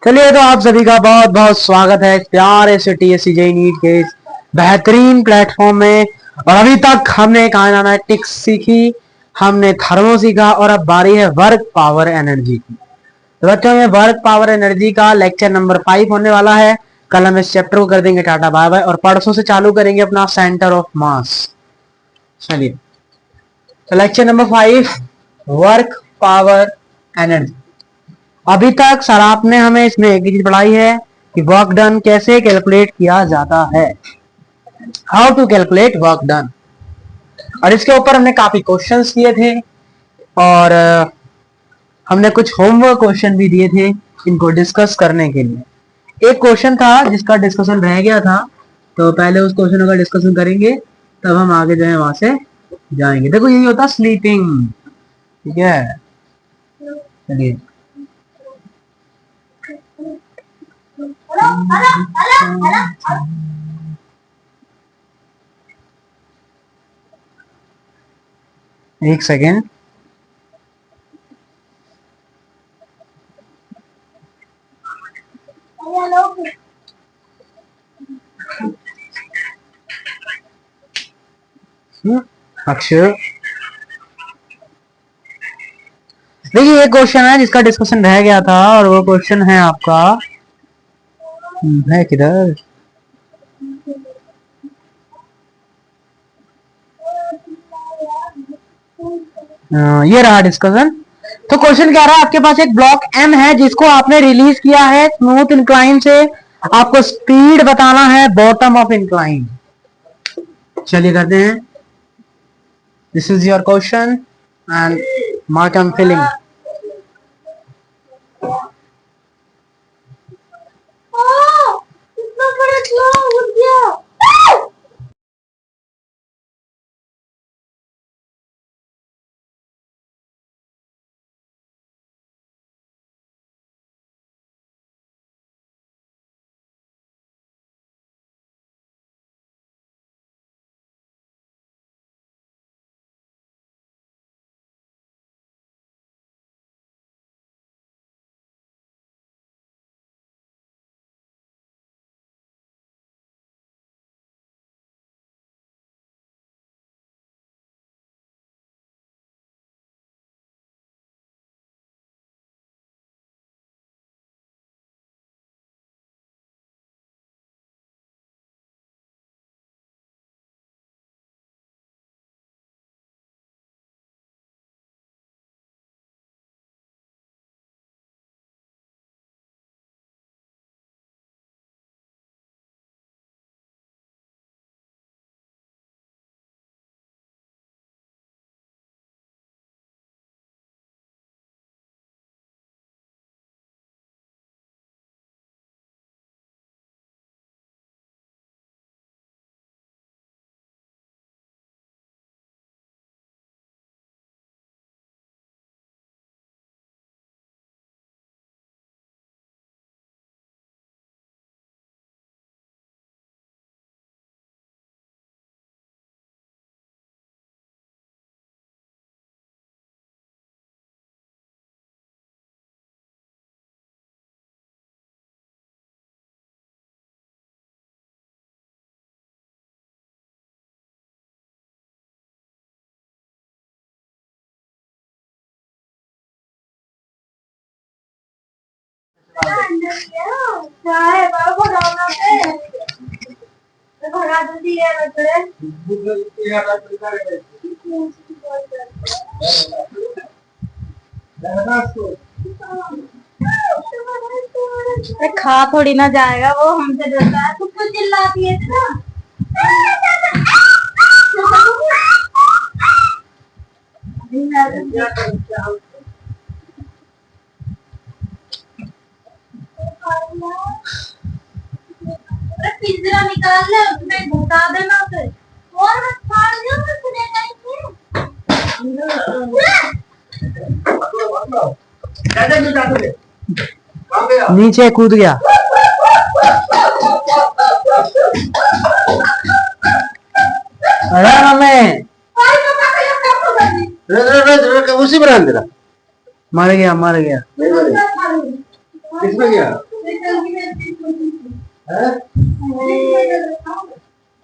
चलिए, तो आप सभी का बहुत बहुत स्वागत है प्यारे से टीएससी जेईई नीट के इस बेहतरीन प्लेटफॉर्म में। और अभी तक हमने काइनेमैटिक्स सीखी, हमने थर्मो सीखा और अब बारी है वर्क पावर एनर्जी की। तो बच्चों, ये वर्क पावर एनर्जी का लेक्चर नंबर 5 होने वाला है। कल हम इस चैप्टर को कर देंगे टाटा बाय बाय और परसों से चालू करेंगे अपना सेंटर ऑफ मास। चलिए, तो lecture number 5, work power energy. अभी तक सर आपने हमें इसमें एक चीज पढ़ाई है कि वर्क डन कैसे कैलकुलेट किया जाता है, how to calculate work done. और इसके ऊपर हमने काफी क्वेश्चंस किए थे और हमने कुछ होमवर्क क्वेश्चन भी दिए थे इनको डिस्कस करने के लिए। एक क्वेश्चन था जिसका डिस्कशन रह गया था, तो पहले उस क्वेश्चन का डिस्कशन करेंगे, तब हम आगे जो है वहां से जाएंगे। देखो, यही होता स्लीपिंग, ठीक है। चलिए, एक सेकेंड। अक्षर, देखिए, एक क्वेश्चन है जिसका डिस्कशन रह गया था और वो क्वेश्चन है आपका, है किधर, ये रहा डिस्कशन। तो क्वेश्चन क्या रहा है, आपके पास एक ब्लॉक एम है जिसको आपने रिलीज किया है स्मूथ इंक्लाइन से, आपको स्पीड बताना है बॉटम ऑफ इंक्लाइन। चलिए करते हैं, this is your question and mark M filling. खा थोड़ी ना जाएगा वो, हमसे डरता है। कुछ चिल्लाती है ना। पिंजरा निकाल ले, उसमें घुसा देना उसे और मैं फाड़ दूं तुझे कहीं। नीचे कूद गया। अरे मम्मी, उसी पर दे रहा। मर गया, मर गया। किसमें गया?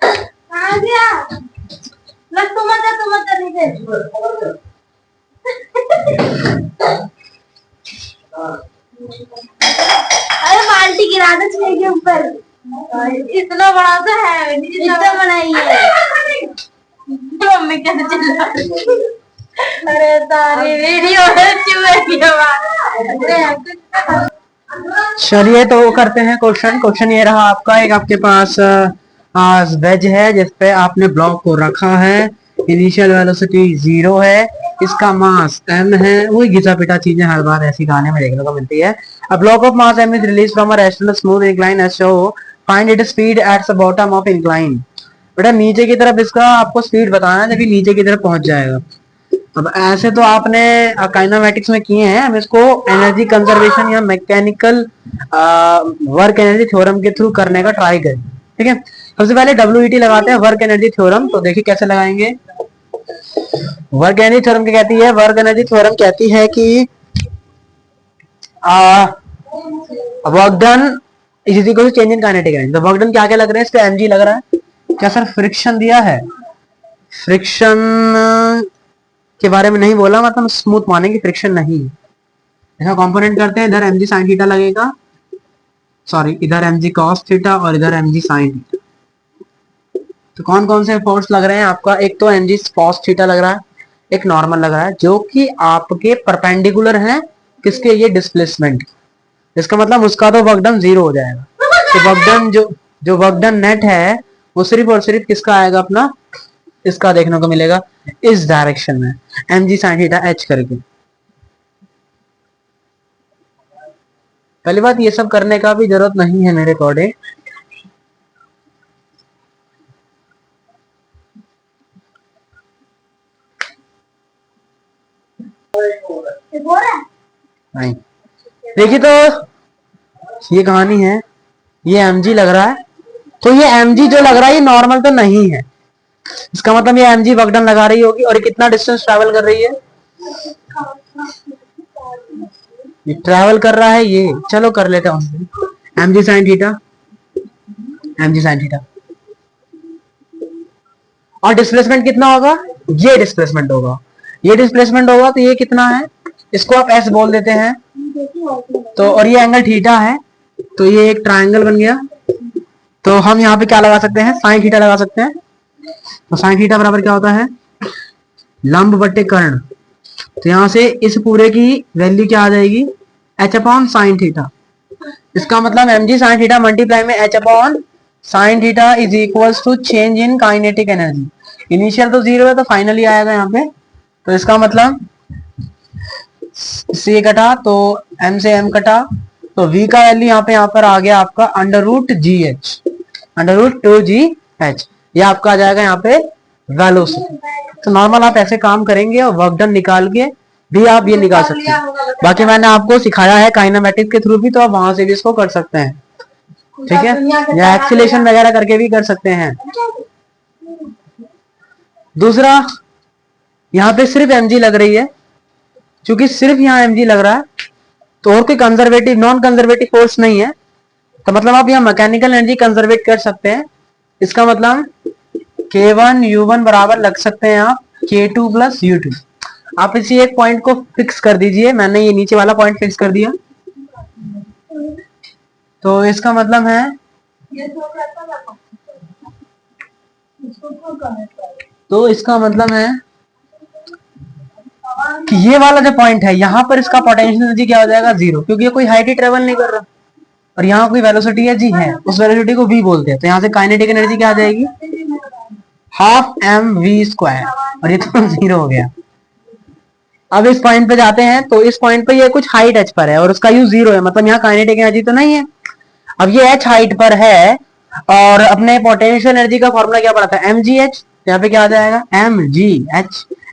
कहाँ गया? लग तुम मत नहीं दे। अरे बाल्टी गिरा दे छह के ऊपर। इतना बड़ा तो है नहीं, इतना बड़ा ही है। मम्मी क्या चिल्ला रही है? अरे तारी वीडियो है चूहे की आवाज। चलिए तो वो करते हैं क्वेश्चन। क्वेश्चन ये रहा आपका, एक आपके पास वेज है जिसपे आपने ब्लॉक को रखा है, इनिशियल वेलोसिटी 0 है, इसका मास m है। वही घिसा पिटा चीजें हर बार ऐसी गाने में देखने को मिलती है। A block of mass m is release from a wrestle smooth incline S show, find it speed at the bottom of incline. बेटा नीचे की तरफ इसका आपको स्पीड बताना है जब ये नीचे की तरफ पहुंच जाएगा। अब ऐसे तो आपने काइनेमेटिक्स में किए हैं, हम इसको एनर्जी कंजर्वेशन या मैकेनिकल वर्क एनर्जी थ्योरम के थ्रू करने का ट्राई करें। ठीक है, सबसे पहले डब्ल्यूईटी लगाते हैं, वर्क एनर्जी थ्योरम। तो देखिए कैसे लगाएंगे। वर्क एनर्जी थ्योरम क्या कहती है? वर्क एनर्जी थ्योरम कहती है कि work done is equal to change in kinetic energy. तो वर्क डन क्या क्या लग रहा है? इस पे एमजी लग रहा है। क्या सर फ्रिक्शन दिया है? फ्रिक्शन के बारे में नहीं बोला, मतलब स्मूथ मानेंगे, फ्रिक्शन नहीं। ऐसा कंपोनेंट करते हैं, इधर एम जी साइन थीटा लगेगा, सॉरी इधर एम जी कॉस थीटा और इधर एम जी साइन थीटा। तो कौन कौन से फोर्स लग रहे हैं आपका? एक तो एम जी कॉस थीटा लग रहा है, एक नॉर्मल लग रहा है, जो कि आपके परपेंडिकुलर है किसके? ये डिस्प्लेसमेंट। इसका मतलब उसका तो वर्क डन 0 हो जाएगा। तो वर्क डन जो वर्क डन नेट है वो सिर्फ और सिर्फ किसका आएगा? अपना इसका देखने को मिलेगा इस डायरेक्शन में, M G sine theta H करके। पहली बात ये सब करने का भी जरूरत नहीं है मेरे अकॉर्डिंग। नहीं, देखिए तो ये कहानी है, ये mg लग रहा है, तो ये mg जो लग रहा है ये नॉर्मल तो नहीं है। इसका मतलब ये mg वर्कडन लगा रही होगी, और ये कितना डिस्टेंस ट्रैवल कर रही है? ये ट्रैवल कर रहा है ये, चलो कर लेता हूँ, mg sine theta, mg sine theta. और डिस्प्लेसमेंट कितना होगा? ये डिस्प्लेसमेंट होगा, ये डिस्प्लेसमेंट होगा, तो ये कितना है? इसको आप s बोल देते हैं। तो और ये एंगल थीटा है, तो ये एक ट्रायंगल बन गया। तो हम यहाँ पे क्या लगा सकते हैं? साइन थीटा लगा सकते हैं। तो साइन थीटा बराबर क्या होता है? लंब बट्टे कर्ण। तो यहाँ से इस पूरे की वैल्यू क्या आ जाएगी? h upon sine theta. इसका मतलब M G sine theta multiply में h upon sine theta is equals to change in kinetic energy. Initial तो 0 है, तो फाइनली आएगा यहाँ पे। तो इसका मतलब c कटा तो m से m कटा, तो v का वैल्यू यहाँ पर आ गया आपका under root G H, under root 2gh। ये आपका आ जाएगा यहाँ पे वेलोसिटी। तो नॉर्मल आप ऐसे काम करेंगे और वर्क डन निकाल के भी आप ये निकाल सकते हैं। बाकी मैंने आपको सिखाया है काइनेमेटिक्स के थ्रू भी, तो आप वहां से भी इसको कर सकते हैं। ठीक है, या एक्सीलेशन वगैरह करके भी कर सकते हैं। दूसरा, यहाँ पे सिर्फ mg लग रही है, क्योंकि सिर्फ यहाँ mg लग रहा है, तो और कोई कंजर्वेटिव नॉन कंजर्वेटिव फोर्स नहीं है। तो मतलब आप यहाँ मैकेनिकल एनर्जी कंजर्वेट कर सकते हैं। इसका मतलब k1 u1 बराबर लग सकते हैं आप k2 प्लस u2। आप इसी एक पॉइंट को फिक्स कर दीजिए, मैंने ये नीचे वाला पॉइंट फिक्स कर दिया। तो इसका मतलब है कि ये वाला जो पॉइंट है यहाँ पर इसका पोटेंशियल एनर्जी क्या हो जाएगा? 0, क्योंकि ये कोई हाइट ही ट्रेवल नहीं कर रहा, और यहाँ कोई वेलोसिटी है जी है, उस वेलोसिटी को v बोलते हैं। तो यहाँ से काइनेटिक एनर्जी क्या आ जाएगी? हाफ एम वी स्क्वायर, और ये तो 0 हो गया। अब इस पॉइंट पे जाते हैं, तो इस पॉइंट पे ये कुछ हाइट h पर है और उसका u 0 है, मतलब यहाँ काइनेटिक एनर्जी तो नहीं है। अब ये h हाइट पर है, और अपने पोटेंशियल एनर्जी का फॉर्मूला क्या पड़ा था? mgh। यहाँ पे क्या आ जाएगा? mgh,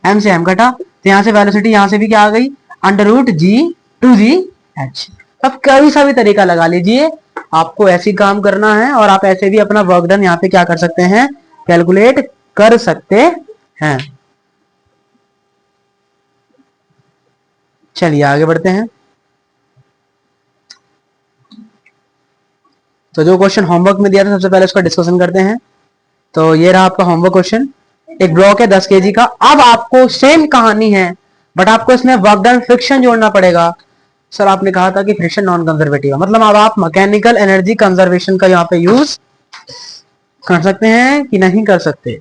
m से m कटा, तो यहाँ से वेलोसिटी यहाँ से भी क्या आ गई? Under root g 2gh। अब कभी सा भी तरीका लगा लीजिए, आपको ऐसी काम करना है, और आप ऐसे भी अपना वर्क डन यहाँ पे क्या कर सकते हैं? कैलकुलेट कर सकते हैं। चलिए आगे बढ़ते हैं। तो जो क्वेश्चन होमवर्क में दिया था सबसे पहले उसका डिस्कशन करते हैं। तो ये रहा आपका होमवर्क क्वेश्चन। एक ब्लॉक है 10 kg का। अब आपको सेम कहानी है बट आपको इसमें वर्क डन फ्रिक्शन जोड़ना पड़ेगा। सर आपने कहा था कि फ्रिक्शन नॉन कंजर्वेटिव है, मतलब अब आप मैकेनिकल एनर्जी कंजर्वेशन का यहाँ पे यूज कर सकते हैं कि नहीं कर सकते।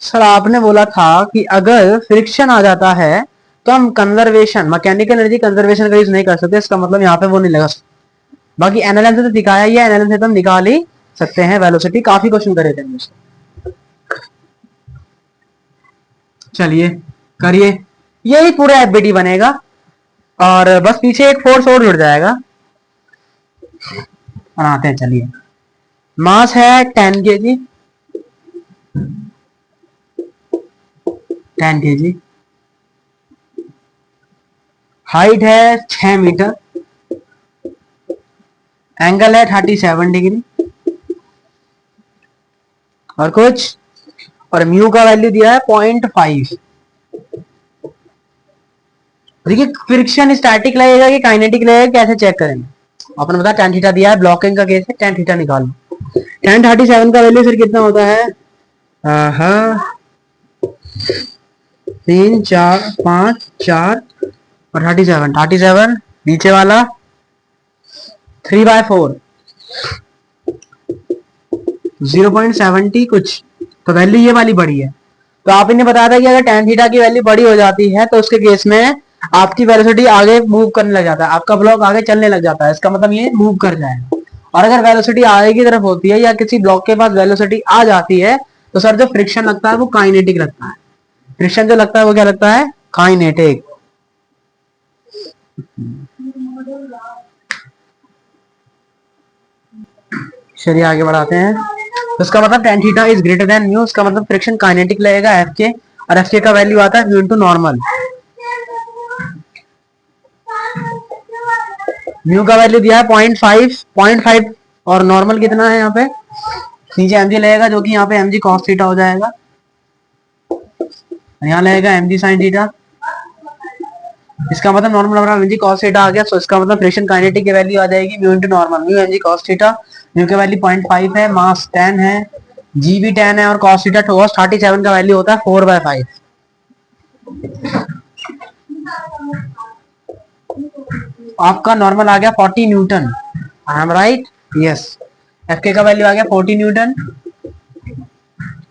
सर आपने बोला था कि अगर फ्रिक्शन आ जाता है तो हम कंजर्वेशन मैकेनिकल एनर्जी कंजर्वेशन का यूज नहीं कर सकते, इसका मतलब यहाँ पे वो नहीं लगा सकते। बाकी एनालिसिस से तो दिखाया ही है, एनालिसिस से तो हम निकाल ही सकते हैं वेलोसिटी। काफी क्वेश्चन करे थे हमने। चलिए करिए, यही पूरा एफबीडी बनेगा और बस पीछे एक फोर्स और जुड़ जाएगा। बनाते हैं चलिए। मास है 10 kg, 10 kg। हाइट है 6 मीटर। एंगल है 37 डिग्री। और कुछ, और म्यू का वैल्यू दिया है 0.5। देखिए फ्रिक्शन स्टैटिक लगेगा कि काइनेटिक लगेगा, कैसे चेक करेंगे। आपने बताया tan थीटा दिया है, ब्लॉकिंग का केस है, tan थीटा निकालो। tan 37 का वैल्यू फिर कितना होता है? 3 4 5 4 और 37 नीचे वाला 3/4 0.70 कुछ। तो वैल्यू ये वाली बड़ी है। तो आप इन्हें बताया था कि अगर tan थीटा की वैल्यू बड़ी हो जाती है तो उसके केस में आपकी वेलोसिटी आगे मूव करने लग जाता है, आपका ब्लॉक आगे चलने लग जाता है, इसका मतलब ये मूव कर जाएगा। और अगर वेलोसिटी आगे की तरफ होती है या किसी ब्लॉक के पास वेलोसिटी आ जाती है तो सर जो फ्रिक्शन लगता है वो काइनेटिक लगता है। फ्रिक्शन जो लगता है वो क्या लगता है? काइनेटिक। चलिए आगे बढ़ाते हैं। तो इसका मतलब tan theta is greater than mu, इसका मतलब फ्रिक्शन काइनेटिक लगेगा एफ के, और एफ के का वैल्यू आता है म्यू इनटू नॉर्मल। म्यू का वैल्यू दिया है 0.5 और नॉर्मल कितना है यहाँ पे? नीचे mg लगेगा जो कि यहाँ पे mg cos थीटा हो जाएगा, यहाँ लगेगा mg sin थीटा। इसका मतलब नॉर्मल बराबर mg cos थीटा आ गया। सो इसका मतलब फ्रिक्शन काइनेटिक की वैल्यू आ जाएगी mu into normal, mu mg cos theta. Mu की वैल्यू 0.5 है, मास 10 है, जी भी 10 है और cos थीटा cos 37 का वैल्यू होता है 4/5। आपका नॉर्मल आ गया 40 Newton. I am right? Yes. F के का वैल्यू आ गया 40 न्यूटन।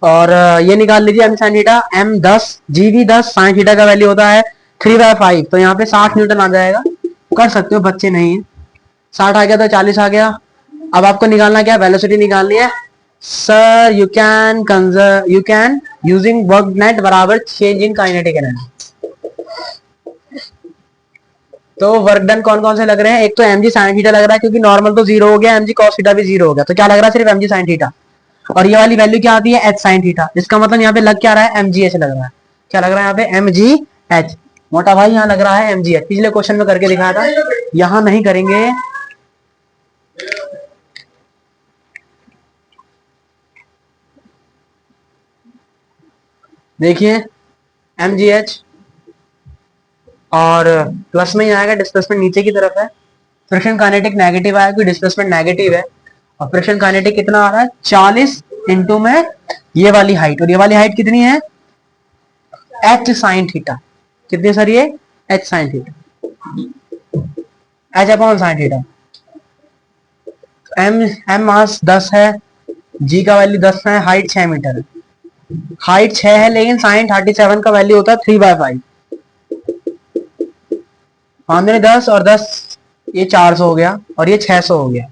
और ये निकाल लीजिए एम साइन थीटा, एम 10 जी भी 10, साइन थीटा का वैल्यू होता है 3/5। तो यहाँ पे 60 न्यूटन आ जाएगा। कर सकते हो, बच्चे नहीं है। 60 आ गया तो 40 आ गया। अब आपको निकालना क्या? वेलोसिटी निकालनी है। Sir you can using work net बराबर चेंज इन काइनेटिक एनर्जी। तो वर्क डन कौन कौन से लग रहे हैं? एक तो mg sin थीटा लग रहा है क्योंकि नॉर्मल तो 0 हो गया, mg cos थीटा भी 0 हो गया, तो क्या लग रहा है? सिर्फ mg sin थीटा। और ये वाली वैल्यू क्या आती है? h sin theta. इसका मतलब यहाँ पे लग क्या रहा है? mgh लग रहा है। क्या लग रहा है यहाँ पे? mgh। मोटा भाई यहाँ लग रहा है mgh। पिछले क्वेश्चन में करके दिखाया था, यहाँ नहीं करेंगे। देखिए mgh और प्लस में ही आएगा, डिस्प्लेसमेंट नीचे की तरफ है। फ्रिक्शन काइनेटिक नेगेटिव आया क्योंकि डिस्प्लेसमेंट नेगेटिव है। और फ्रिक्शन काइनेटिक कितना आ रहा है? 40 इंटू में ये वाली हाइट, और ये वाली हाइट कितनी है? h sin theta. कितनी सर ये? h sin theta, h upon sin theta. m मास 10 है, g का वैल्यू 10 है, हाइट 6 मीटर है। हाइट 6 है लेकिन sin 37 का वैल्यू होता है 3/5। 10 और 10 ये 400 हो गया और ये 600 हो गया।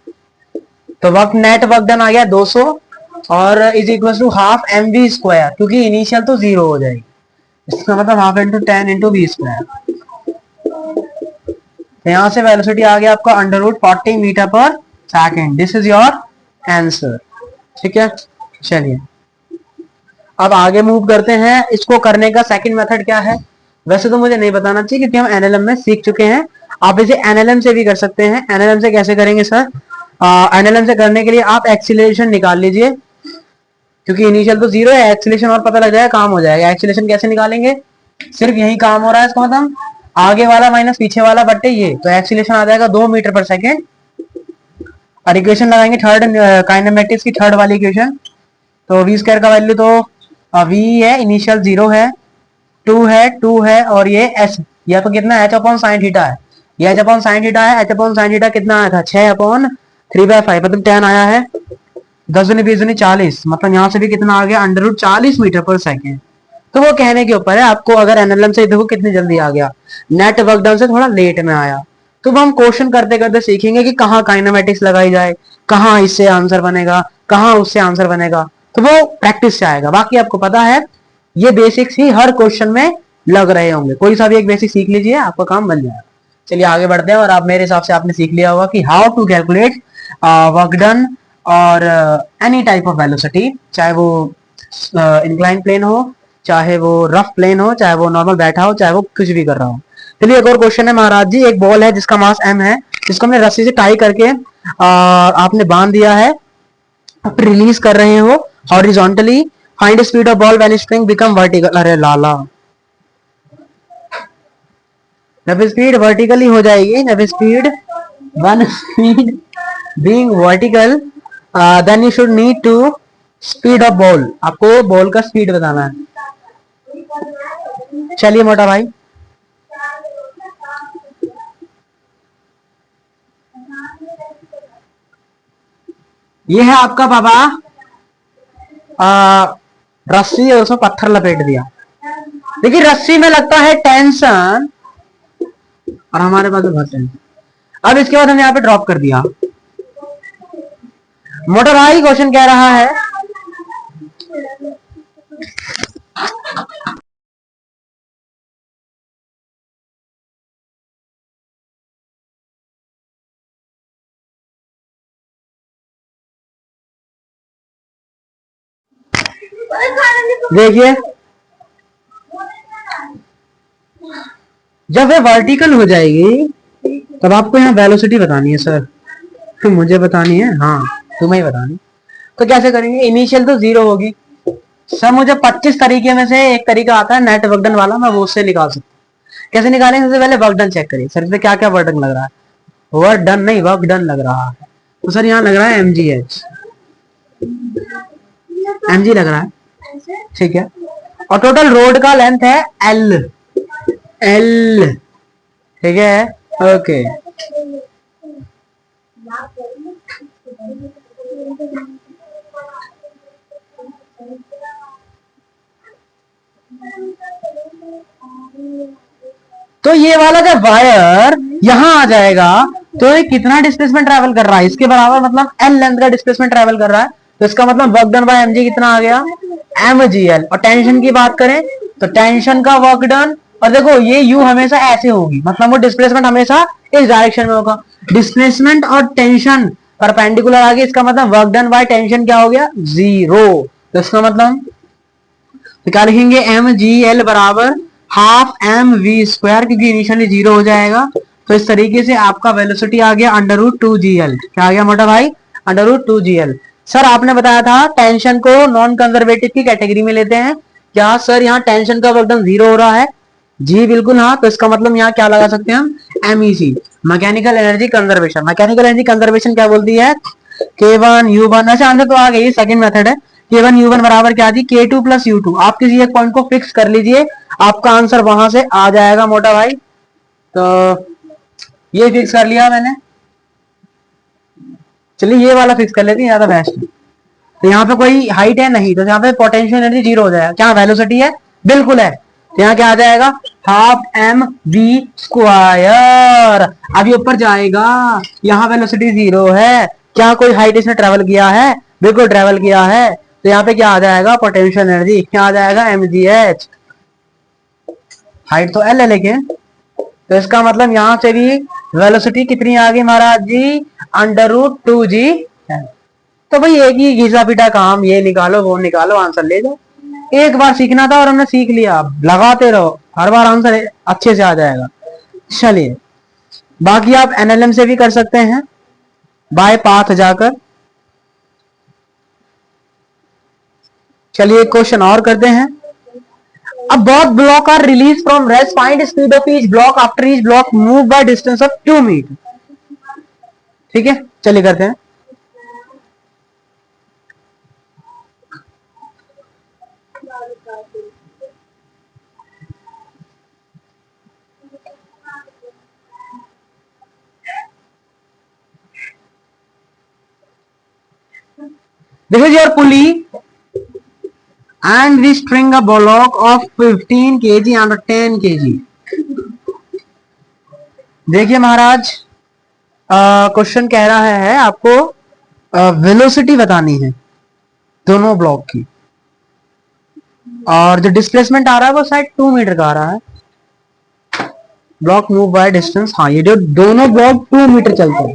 तो नेट वर्क डन आ गया 200 और is equal to half mv square, क्योंकि इनिशियल तो 0 हो जाएगी। इसका मतलब half into 10 into V square. यहां से वेलोसिटी आ गया आपका √40 metre per second. This is your answer. ठीक है, चलिए अब आगे मूव करते हैं। इसको करने का सेकंड मेथड क्या है? वैसे तो मुझे नहीं बताना चाहिए क्योंकि हम एनएलएम में सीख चुके हैं। आप इसे एनएलएम से भी कर सकते हैं। एनएलएम से कैसे करेंगे सर? एनएलएम से करने के लिए आप एक्सीलरेशन निकाल लीजिए, क्योंकि इनिशियल तो 0 है, एक्सीलरेशन और पता लग जाएगा, काम हो जाएगा। एक्सीलरेशन कैसे निकालेंगे? सिर्फ यही काम हो रहा है, इसका मतलब आगे वाला माइनस पीछे वाला बट्टे ये, तो एक्सीलरेशन आ जाएगा 2 मीटर पर सेकेंड। और इक्वेशन लगाएंगे थर्ड काइनेमेटिक्स की थर्ड वाली इक्वेशन। तो वी स्क्वायर का वैल्यू तो वी है, इनिशियल 0 है, 2 है और ये एच, या तो कितना एच अपॉन साइन थीटा है, ये एच अपॉन साइन थीटा है। एच अपॉन साइन थीटा कितना आया था 6 अपॉन 3/5 मतलब 10 आया है, 10 दूनी 20 दूनी 40, मतलब यहाँ से भी कितना आ गया under root 40 metre per second. तो वो कहने के ऊपर है आपको, अगर एनएलएम से देखो कितनी जल्दी आ गया, नेट वर्क डन से थोड़ा लेट में आया। तो हम क्वेश्चन करते करते सीखेंगे कि कहाँ काइनेमेटिक्स लगाई जाए, कहाँ इससे आंसर बनेगा, कहाँ उससे आंसर बनेगा, तो वो प्रैक्टिस से आएगा। बाकी आपको पता है ये बेसिक्स ही हर क्वेश्चन में लग रहे होंगे, कोई सा भी एक बेसिक सीख लीजिए आपका काम बन जाएगा। चलिए आगे बढ़ते हैं। और आप मेरे हिसाब से आपने सीख लिया होगा कि how to calculate work done और एनी टाइप ऑफ वेलोसिटी, चाहे वो इंक्लाइन प्लेन हो, चाहे वो रफ प्लेन हो, चाहे वो नॉर्मल बैठा हो, चाहे वो कुछ भी कर रहा हो। चलिए एक और क्वेश्चन है महाराज जी। एक बॉल है जिसका मास m है, जिसको हमने रस्सी से टाई करके आपने बांध दिया है, आप रिलीज कर रहे हो horizontally. Find speed of ball when spring become vertical. अरे लाला, जब स्पीड वर्टिकली हो जाएगी, जब speed one speed being vertical, then you should need to speed of ball, आपको बॉल का स्पीड बताना है। चलिए मोटा भाई, ये है आपका बाबा रस्सी और उसमें पत्थर लपेट दिया। देखिए रस्सी में लगता है टेंशन और हमारे पास बहुत टेंशन। अब इसके बाद हमने यहाँ पे ड्रॉप कर दिया। मोटा भाई क्वेश्चन कह रहा है देखिए जब वे वर्टिकल हो जाएगी तब आपको यहाँ वेलोसिटी बतानी है सर। मुझे बतानी है, हाँ तुम्हें ही बतानी। तो कैसे करेंगे, इनिशियल तो 0 होगी सर। मुझे 25 तरीके में से एक तरीका आता है नेट वर्क डन वाला, मैं वो उससे निकाल सकता हूँ। कैसे निकालेंगे, सबसे पहले वर्क डन चेक करिए सर, इसमें क्या क्या वर्क डन लग रहा है। वर्क डन नहीं, वर्क डन लग रहा है। तो सर यहाँ लग रहा है mgh, mg लग रहा है, ठीक है। और टोटल रोड का लेंथ है l, ठीक है, ओके। तो ये वाला जब वायर यहां आ जाएगा तो ये कितना डिस्प्लेसमेंट ट्रैवल कर रहा है, इसके बराबर मतलब l लेंथ का डिस्प्लेसमेंट ट्रैवल कर रहा है। तो इसका मतलब वर्क डन बाय mg कितना आ गया, mgl। और टेंशन की बात करें तो टेंशन का वर्क डन, और देखो ये u हमेशा ऐसे होगी, मतलब वो डिस्प्लेसमेंट हमेशा इस डायरेक्शन में होगा। डिस्प्लेसमेंट और टेंशन परपेंडिकुलर आ गई, इसका मतलब वर्क डन बाय टेंशन क्या हो गया, 0। तो इसका मतलब तो क्या लिखेंगे, mgl बराबर हाफ mv², क्योंकि इनिशियली 0 हो जाएगा। तो इस तरीके से आपका वेलोसिटी आ गया √2gl। क्या आ गया मोटा भाई, √2gl। सर आपने बताया था टेंशन को नॉन कंजर्वेटिव की कैटेगरी में लेते हैं, क्या सर यहाँ टेंशन का वर्क डन 0 हो रहा है, जी बिल्कुल हाँ। तो इसका मतलब यहाँ क्या लगा सकते हैं हम, MEC, mechanical energy conservation. Mechanical energy conservation क्या बोलती है, K1U1। अच्छा आंसर तो आ गई, सेकंड मेथड है। K1U1 बराबर क्या जी, K2 + U2। आप किसी एक पॉइंट को फिक्स कर लीजिए, आपका आंसर वहां से आ जाएगा मोटा भाई। तो ये फिक्स कर लिया मैंने, चलिए ये वाला फिक्स कर लेते हैं, ज्यादा बेस्ट है। तो यहाँ पे कोई हाइट है नहीं, तो यहाँ पे पोटेंशियल एनर्जी 0 हो जाएगा। क्या वेलोसिटी है, बिल्कुल है। तो यहाँ क्या आ जाएगा, हाफ mv²। अब ये ऊपर जाएगा, यहाँ वेलोसिटी 0 है, क्या कोई हाइट इसने ट्रेवल किया है, बिल्कुल ट्रेवल किया है। तो यहाँ पे क्या आ जाएगा, पोटेंशियल एनर्जी क्या आ जाएगा, mgh। हाइट तो l है लेकिन, तो इसका मतलब यहाँ से भी वेलोसिटी कितनी आ गई महाराज जी, √2g। तो भाई एक ही घिसा पिटा काम, ये निकालो वो निकालो, आंसर ले जाओ। एक बार सीखना था और हमने सीख लिया, लगाते रहो, हर बार आंसर अच्छे से आ जाएगा। चलिए बाकी आप NLM से भी कर सकते हैं बाय पाथ जाकर। चलिए क्वेश्चन और करते हैं। अब both block are release from rest, find speed of each block after each block move by distance of 2 metre. ठीक है चलिए करते हैं। This is your pulley and we string a block of 15 kg and 10 kg. देखिए महाराज, question कह रहा है आपको वेलोसिटी बतानी है दोनों ब्लॉक की, और जो डिस्प्लेसमेंट आ रहा है वो शायद 2 मीटर का आ रहा है. ब्लॉक मूव बाय डिस्टेंस, हाँ ये जो दोनों ब्लॉक 2 मीटर चलते हैं.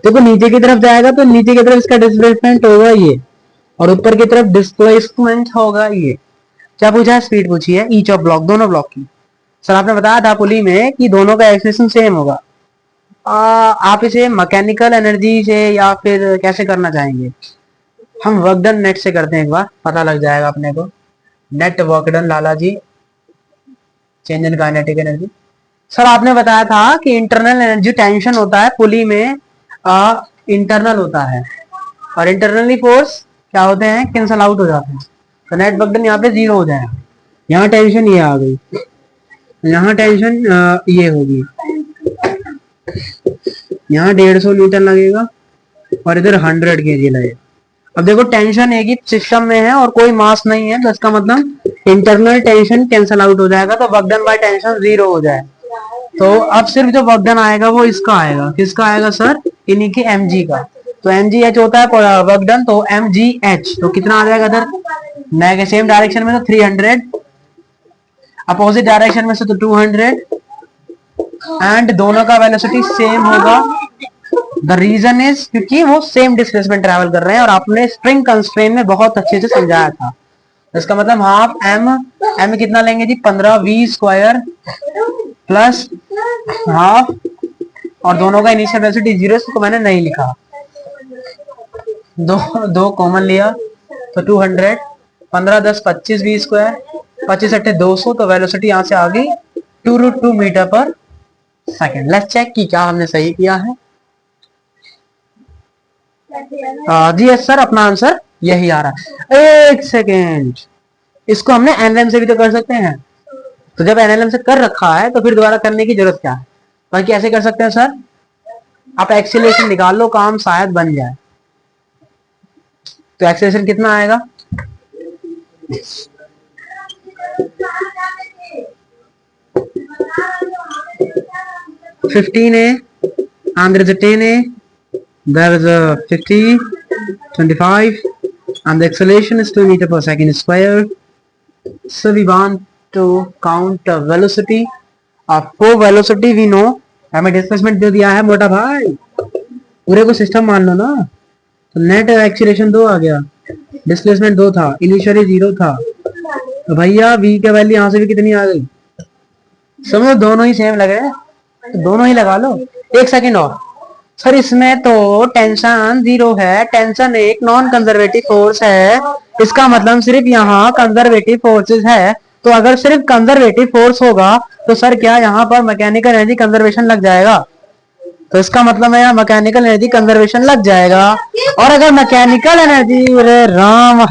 देखो नीचे की तरफ जाएगा तो नीचे की तरफ इसका डिस्प्लेसमेंट होगा ये, और ऊपर की तरफ डिस्प्लेसमेंट होगा ये. क्या पूछा है? स्पीड पूछी है ईच ऑफ ब्लॉक, दोनों ब्लॉक की. सर आपने बताया था पुली में कि दोनों का एक्सेलेरेशन सेम होगा. आप इसे मैकेनिकल एनर्जी से या फिर कैसे करना चाहेंगे? हम वर्क डन नेट से करते हैं, एक बार पता लग जाएगा अपने को. नेट वर्क डन लाला जी, change in kinetic energy. Sir आपने बताया था कि इंटरनल एनर्जी टेंशन होता है पुली में, इंटरनल होता है, और इंटरनली फोर्स क्या होते हैं? कैंसल आउट हो जाते हैं. तो नेट वर्क डन यहाँ पे 0 हो जाएगा. यहाँ टेंशन ये आ गई, यहाँ टेंशन ये होगी, यहाँ 150 न्यूटन लगेगा और इधर 100 kg लगेगा. अब देखो टेंशन एक ही सिस्टम में है और कोई मास नहीं है, तो इसका मतलब इंटरनल टेंशन कैंसल आउट हो जाएगा, तो वर्क डन बाय टेंशन 0 हो जाए. तो अब सिर्फ जो वर्क डन आएगा वो इसका आएगा. किसका आएगा सर? इन्हीं के mg का. तो mgh होता है वर्क डन, तो mgh तो कितना आ जाएगा इधर? नेगेटिव सेम डायरेक्शन में तो 300, अपोजिट डायरेक्शन में से तो 200, एंड दोनों का वेलोसिटी सेम होगा. द रीजन इज क्योंकि वो सेम डिस्प्लेसमेंट ट्रैवल कर रहे हैं, और आपने स्प्रिंग कंस्ट्रेंट में बहुत अच्छे से समझाया था. इसका मतलब हाफ एम कितना लेंगे जी? 15v स्क्वायर प्लस हाफ, और दोनों का इनिशियल वेलोसिटी 0, तो मैंने नहीं लिखा. दो कॉमन लिया तो 200, 15 10 25 v स्क्वायर, 25 अट्ठे 200, तो वेलोसिटी यहाँ से आ गई 2√2 metre per second. Let's check कि क्या हमने सही किया है. जी यस सर, अपना आंसर यही आ रहा है. एक सेकेंड, इसको हमने एनएलएम से भी तो कर सकते हैं. तो जब एनएलएम से कर रखा है तो फिर दोबारा करने की जरूरत क्या है? बाकी ऐसे कर सकते हैं सर, आप एक्सीलरेशन निकाल लो, काम शायद बन जाए. तो एक्सीलरेशन कितना आएगा? 15a and there is a 10a, there is a 50, 25, and the acceleration is 2 meter per second square. So we want to count velocity. आपको वेलोसिटी भी नो, हमें डिस्प्लेसमेंट दे दिया है मोटा भाई, पूरे को सिस्टम मान लो ना. तो नेट एक्सीलरेशन 2 आ गया, डिस्प्लेसमेंट 2 था, इनिशियली 0 था, तो भैया v का वैल्यू यहाँ से भी कितनी आ गई? समझो दोनों ही सेम लग रहे हैं, तो दोनों ही लगा लो. एक सेकेंड और सर, इसमें तो टेंशन 0 है, टेंशन एक नॉन कंजर्वेटिव फोर्स है, इसका मतलब सिर्फ यहाँ कंजर्वेटिव फोर्सेस है. तो अगर सिर्फ कंजर्वेटिव फोर्स होगा तो सर क्या यहाँ पर मैकेनिकल एनर्जी कंजर्वेशन लग जाएगा? तो इसका मतलब है यहाँ मैकेनिकल एनर्जी कंजर्वेशन लग जाएगा. और अगर मैकेनिकल एनर्जी, अरे राम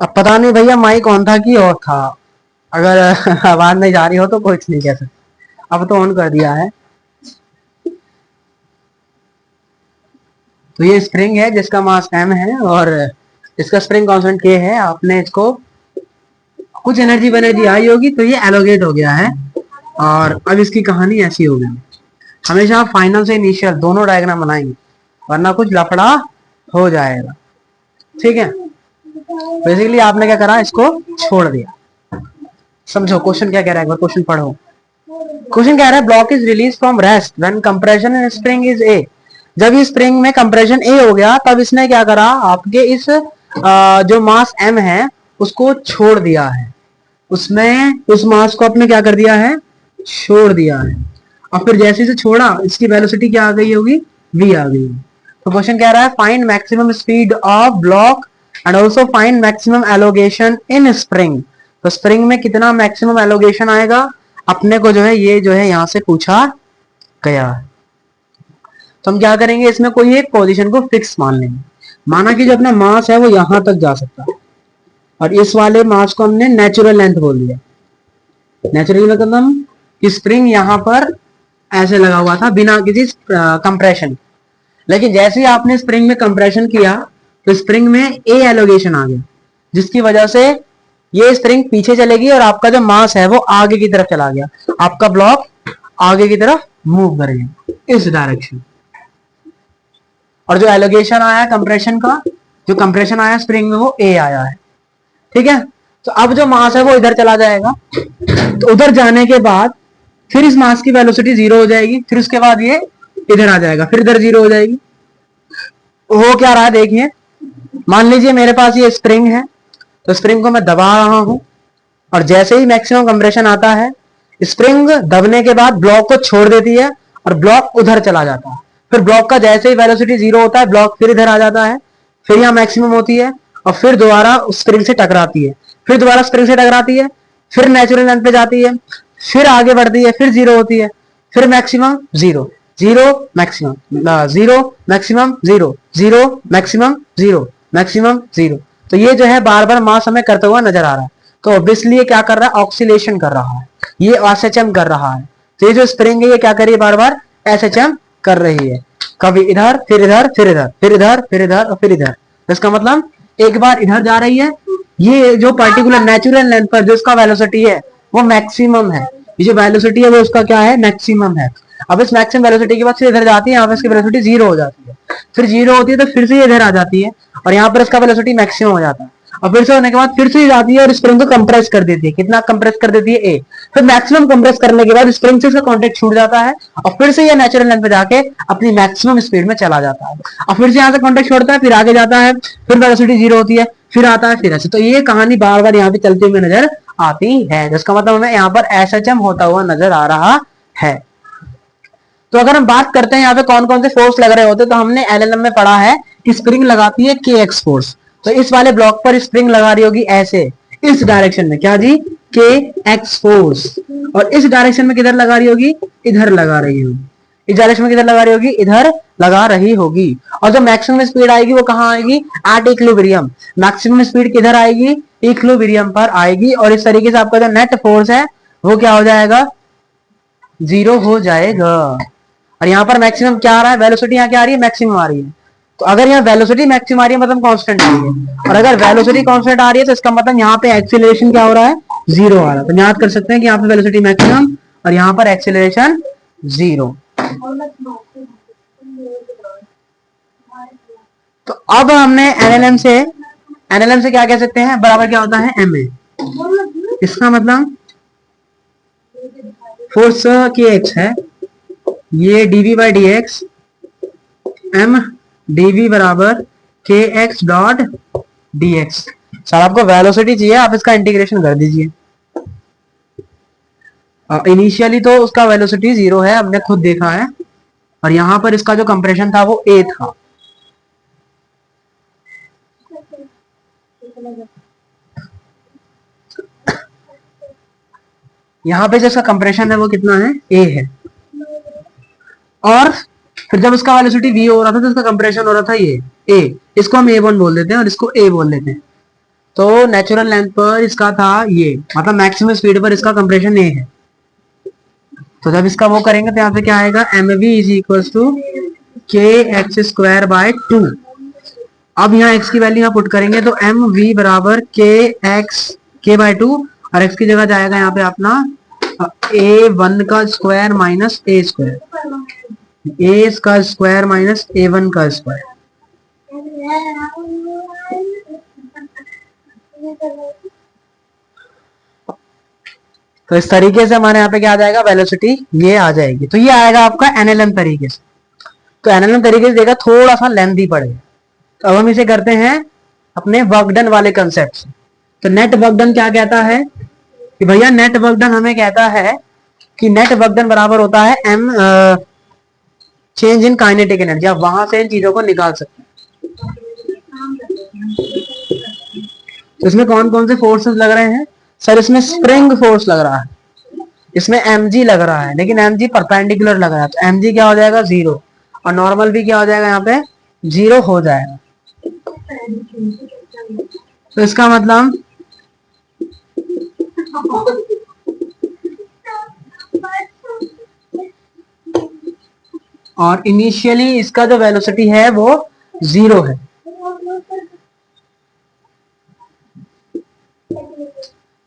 अब पता नहीं भैया माइक ऑन था कि और था, अगर आवाज नहीं जा रही हो तो कुछ नहीं कह सकते। अब तो ऑन कर दिया है। तो ये स्प्रिंग है जिसका मास m है और इसका स्प्रिंग कांस्टेंट k है। आपने इसको कुछ एनर्जी वनर्जी आई होगी तो ये एलोगेट हो गया है। और अब इसकी कहानी ऐसी हो गई। हमेशा आप फाइनल से इनिशियल दोनों डायग्राम बनाएंगे वरना कुछ लफड़ा हो जाएगा। ठीक है, बेसिकली आपने क्या करा, इसको छोड़ दिया। समझो क्वेश्चन क्या कह रहा है, एक बार क्वेश्चन पढ़ो। क्वेश्चन कह रहा है block is release from rest when compression in spring is a. जब इस स्प्रिंग में कंप्रेशन ए हो गया तब इसने क्या करा, आपके इस जो मास m है उसको छोड़ दिया है। उसमें उस मास को आपने क्या कर दिया है, छोड़ दिया है। और फिर जैसे इसे छोड़ा इसकी वेलोसिटी क्या आ गई होगी, v आ गई। तो क्वेश्चन कह रहा है find maximum speed of block and also find maximum allocation in spring. तो स्प्रिंग में कितना मैक्सिमम एलोगेशन आएगा अपने को जो है ये जो है यहां से पूछा गया है। तो हम क्या करेंगे, इसमें कोई एक पोजीशन को फिक्स मान लेंगे। माना कि जो अपना मास है वो यहां तक जा सकता है और इस वाले मास को हमने नेचुरल लेंथ बोल दिया। नेचुरल मतलब कि स्प्रिंग यहां पर ऐसे लगा हुआ था बिना किसी कंप्रेशन। लेकिन जैसे ही आपने स्प्रिंग में कंप्रेशन किया तो स्प्रिंग में ए एलोगेशन आ गया, जिसकी वजह से ये स्प्रिंग पीछे चलेगी और आपका जो मास है वो आगे की तरफ चला गया। आपका ब्लॉक आगे की तरफ मूव करेगा इस डायरेक्शन। और जो एलोगेशन आया कंप्रेशन का, जो कंप्रेशन आया स्प्रिंग में वो ए आया है। ठीक है, तो अब जो मास है वो इधर चला जाएगा। तो उधर जाने के बाद फिर इस मास की वेलोसिटी 0 हो जाएगी। फिर उसके बाद ये इधर आ जाएगा, फिर इधर 0 हो जाएगी। हो क्या रहा है देखिए, मान लीजिए मेरे पास ये स्प्रिंग है तो स्प्रिंग को मैं दबा रहा हूं और जैसे ही मैक्सिमम कंप्रेशन आता है स्प्रिंग दबने के बाद ब्लॉक को छोड़ देती है और ब्लॉक उधर चला जाता है। फिर ब्लॉक का जैसे ही वेलोसिटी 0 होता है ब्लॉक फिर इधर आ जाता है, फिर यहाँ मैक्सिमम होती है और फिर दोबारा स्प्रिंग से टकराती है, फिर दोबारा स्प्रिंग से टकराती है, फिर नेचुरल लेंथ पे जाती है, फिर आगे बढ़ती है, फिर 0 होती है, फिर maximum 0, 0 maximum 0 maximum 0, 0 maximum 0 maximum 0। तो ये जो है बार बार मास हमें करता हुआ नजर आ रहा है। तो ऑब्वियसली ये क्या कर रहा है, ऑक्सीलेशन कर रहा है, ये एसएचएम कर रहा है। तो ये जो स्प्रिंग है ये क्या कर रही है, बार बार एसएचएम कर रही है। कभी इधर फिर इधर फिर इधर फिर इधर फिर इधर और फिर इधर। इसका मतलब एक बार इधर जा रही है, ये जो पर्टिकुलर नेचुरल लेंथ पर जो इसका वेलोसिटी है वो मैक्सिमम है। ये जो वेलोसिटी है वो उसका क्या है, मैक्सिमम है। अब इस मैक्सिमम वेलोसिटी के बाद फिर इधर जाती है, यहाँ पे इसकी वेलोसिटी 0 हो जाती है, फिर 0 होती है तो फिर से ये इधर आ जाती है और यहाँ पर इसका वेलोसिटी मैक्सिमम हो जाता है। और फिर से होने के बाद फिर से जाती है और स्प्रिंग को कंप्रेस कर देती है। कितना कंप्रेस कर देती है, ए। फिर मैक्सिमम कंप्रेस करने के बाद स्प्रिंग से इसका कांटेक्ट छूट जाता है और फिर से ये नेचुरल लेंथ पे जाके अपनी मैक्सिमम स्पीड में चला जाता है और फिर से यहाँ से कांटेक्ट छोड़ता है, फिर आगे जाता है, फिर वेलोसिटी 0 होती है, फिर आता है, फिर ऐसे। तो ये कहानी बार बार यहाँ पे चलते हुए नजर आती है, जिसका मतलब हमें यहाँ पर एसएचएम होता हुआ नजर आ रहा है। तो अगर हम बात करते हैं यहाँ पे कौन कौन से फोर्स लग रहे होते हैं, तो हमने एलएलएम में पढ़ा है कि स्प्रिंग लगाती है के एक्स फोर्स। तो इस वाले ब्लॉक पर स्प्रिंग लगा रही होगी ऐसे, इस डायरेक्शन में, क्या जी, के एक्स फोर्स। और इस डायरेक्शन में किधर लगा रही होगी, इधर लगा रही होगी। इस डायरेक्शन में किधर लगा रही होगी, इधर लगा रही होगी। और जो मैक्सिमम स्पीड आएगी वो कहाँ आएगी, एट इक्विलिब्रियम। मैक्सिमम स्पीड किधर आएगी, इक्विलिब्रियम पर आएगी। और इस तरीके से आपका जो नेट फोर्स है वो क्या हो जाएगा, 0 हो जाएगा। और यहाँ पर मैक्सिमम क्या आ रहा है, वेलोसिटी यहाँ क्या आ रही है, मैक्सिमम आ रही है। तो अगर यहाँ वेलोसिटी मैक्सिमम आ रही है मतलब कांस्टेंट आ रही है, और अगर वेलोसिटी कांस्टेंट आ रही है तो इसका मतलब यहाँ पे एक्सीलरेशन क्या हो रहा है, 0 आ रहा है। तो याद कर सकते हैं कि यहाँ पे वेलोसिटी मैक्सिमम और यहाँ पर एक्सीलरेशन 0। तो अब हमने एनएलएम से क्या कह सकते हैं, बराबर क्या होता है, एम ए। इसका मतलब फोर्स के एक्स है, ये dv by D X, M dv बराबर K X dot D X. Sir आपको वेलोसिटी चाहिए, आप इसका इंटीग्रेशन कर दीजिए। इनिशियली तो उसका वेलोसिटी 0 है, हमने खुद देखा है। और यहां पर इसका जो कंप्रेशन था वो a था। यहां पे जो इसका कंप्रेशन है वो कितना है, a है। और फिर जब उसका वेलोसिटी v हो रहा था तो इसका कंप्रेशन हो रहा था ये a। इसको हम a1 बोल देते हैं और इसको a बोल देते हैं। तो नेचुरल लेंथ पर इसका था ये, मतलब मैक्सिमम स्पीड पर इसका कंप्रेशन ए है। तो जब इसका वो करेंगे तो यहाँ पे क्या आएगा, M V is equal to K X square by 2। अब यहाँ x की वैल्यू यहाँ पुट करेंगे तो एम वी बराबर के एक्स के बाय 2, और x की जगह जाएगा यहाँ पे अपना ए वन का स्क्वायर माइनस ए स्क्वायर, ए का स्क्वायर माइनस ए वन का स्क्वायर। तो इस तरीके से हमारे यहाँ पे क्या आ जाएगा, वेलोसिटी ये आ जाएगी। तो ये आएगा आपका एनएलएम तरीके से। तो एनएलएम तरीके से देखा थोड़ा सा लेंथी पड़ेगा। तो अब हम इसे करते हैं अपने वर्क डन वाले कंसेप्ट से। तो नेट वर्क डन क्या कहता है कि भैया, नेट वर्क डन हमें कहता है कि नेट वर्क डन बराबर होता है M change in kinetic energy. आप वहां से इन चीजों को निकाल सकते हैं। तो इसमें कौन कौन से फोर्सेस लग रहे हैं सर? इसमें स्प्रिंग फोर्स लग रहा है, इसमें mg लग रहा है, लेकिन mg परपेंडिकुलर लग रहा है। तो mg क्या हो जाएगा, 0, और नॉर्मल भी क्या हो जाएगा, यहाँ पे 0 हो जाएगा। तो इसका मतलब और इनिशियली इसका जो वेलोसिटी है वो 0 है।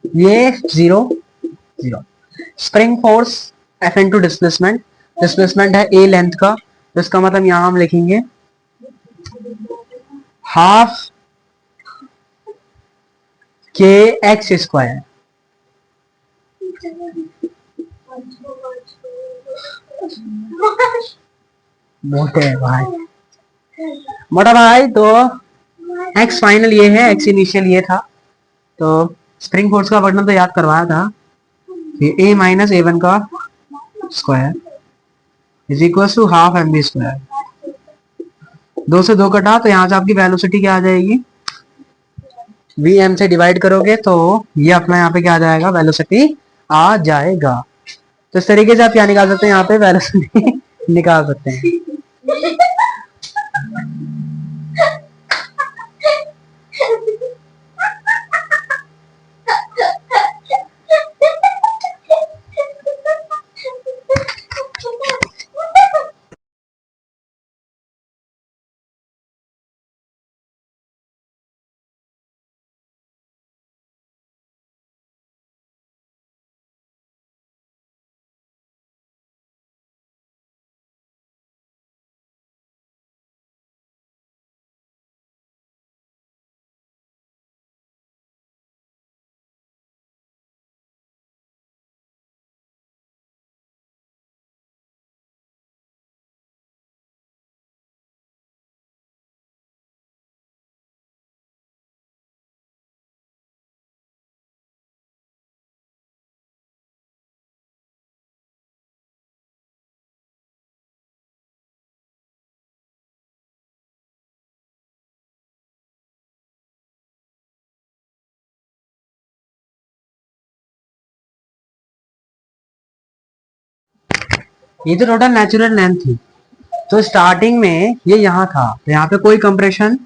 ये 0 0। Spring force F into displacement, displacement है ए लेंथ का, तो इसका मतलब यहां हम लिखेंगे हाफ के एक्स स्क्वायर। मोटे भाई, मोटा भाई, तो एक्स फाइनल ये है, एक्स इनिशियल ये था। तो स्प्रिंग फोर्स का वर्णन तो याद करवाया था, ए माइनस ए वन का square is equal to half M B square. 2 से 2 कटा, तो यहाँ से आपकी वेलोसिटी क्या आ जाएगी, वी एम से डिवाइड करोगे तो ये अपना यहाँ पे क्या आ जाएगा, वेलोसिटी आ जाएगा। तो इस तरीके से आप क्या निकाल सकते हैं, यहाँ पे वेलोसिटी निकाल सकते हैं। ये तो टोटल नेचुरल लेंथ थी। तो स्टार्टिंग में ये यहाँ था, तो यहाँ पे कोई कंप्रेशन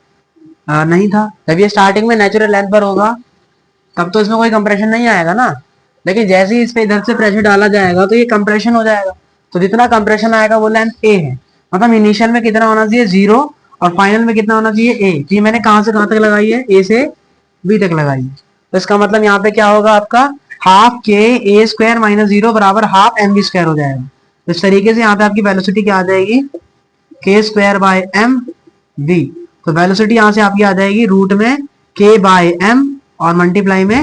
नहीं था। जब ये स्टार्टिंग में नेचुरल लेंथ पर होगा तब तो इसमें कोई कंप्रेशन नहीं आएगा ना, लेकिन जैसे ही इस पे इधर से प्रेशर डाला जाएगा तो ये कंप्रेशन हो जाएगा। तो जितना कंप्रेशन आएगा वो लेंथ ए है, मतलब इनिशियल में कितना होना चाहिए, 0, और फाइनल में कितना होना चाहिए, ए। तो ये मैंने कहाँ से कहाँ तक लगाई है, ए से बी तक लगाई है। तो इसका मतलब यहाँ पे क्या होगा आपका, हाफ के ए स्क्वायर माइनस 0 बराबर हाफ एम बी स्क्वायर हो जाएगा। तो इस तरीके से यहाँ पे आपकी वेलोसिटी क्या आ जाएगी, के स्क्वायर बाय एम वी। तो वेलोसिटी यहाँ से आपकी आ जाएगी रूट में के बाय एम और मल्टीप्लाई में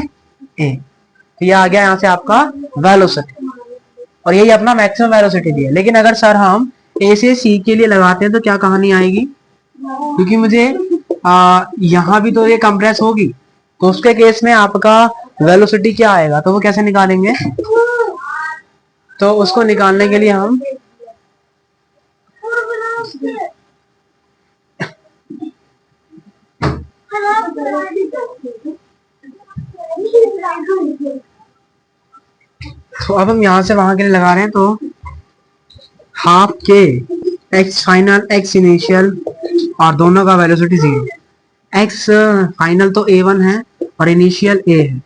ए। तो ये आ गया यहाँ से आपका वेलोसिटी, और यही अपना मैक्सिमम वेलोसिटी भी है। लेकिन अगर सर हम ए से सी के लिए लगाते हैं तो क्या कहानी आएगी, क्योंकि मुझे यहाँ भी तो ये कंप्रेस होगी, तो उसके केस में आपका वेलोसिटी क्या आएगा, तो वो कैसे निकालेंगे। तो उसको निकालने के लिए हम तो अब हम यहां से वहां के लिए लगा रहे हैं, तो हाफ के एक्स फाइनल एक्स इनिशियल और दोनों का वेलोसिटी 0। एक्स फाइनल तो a1 है और इनिशियल ए है,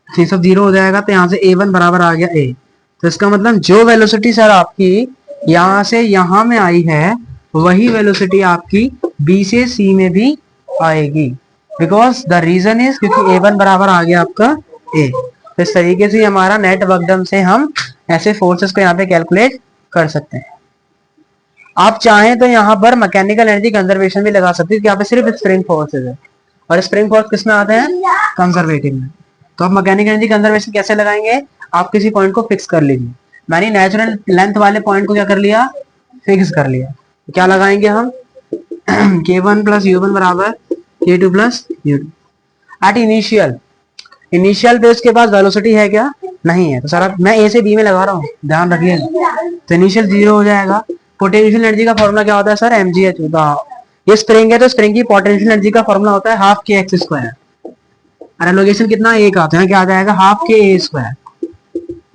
ये सब जीरो हो जाएगा। तो यहाँ से A1 बराबर आ गया A। तो इसका मतलब जो वेलोसिटी सर आपकी यहाँ से यहाँ में आई है वही वेलोसिटी आपकी B से C में भी आएगी, बिकॉज द रीजन इज क्योंकि A1 बराबर आ गया आपका A। तो इस तरीके से हमारा नेट वर्क डन से हम ऐसे फोर्सेस को यहाँ पे कैलकुलेट कर सकते हैं। आप चाहें तो यहाँ पर मैकेनिकल एनर्जी कंजर्वेशन भी लगा सकते हैं, यहाँ पे सिर्फ स्प्रिंग फोर्सेज है और स्प्रिंग फोर्स किसमें आते हैं, कंजर्वेटिव में। तो आप मैकेनिकल एनर्जी कंजर्वेशन कैसे लगाएंगे, आप किसी पॉइंट को फिक्स कर लीजिए। मैंने नेचुरल लेंथ वाले पॉइंट को क्या कर लिया, फिक्स कर लिया। तो क्या लगाएंगे हम K1 प्लस U1 बराबर K2 plus U2 at initial पे उसके पास वेलोसिटी है क्या, नहीं है। तो सर मैं ए से बी में लगा रहा हूँ, ध्यान रखिएगा। तो इनिशियल जीरो हो जाएगा। पोटेंशियल एनर्जी का फॉर्मूला क्या होता है सर, mgh होता है। ये स्प्रिंग है तो स्प्रिंग की पोटेंशियल एनर्जी का फॉर्मूला होता है हाफ के एक्स स्क्वायर, और एलोगेशन कितना एक आता है, क्या आ जाएगा हाफ के ए स्क्वायर।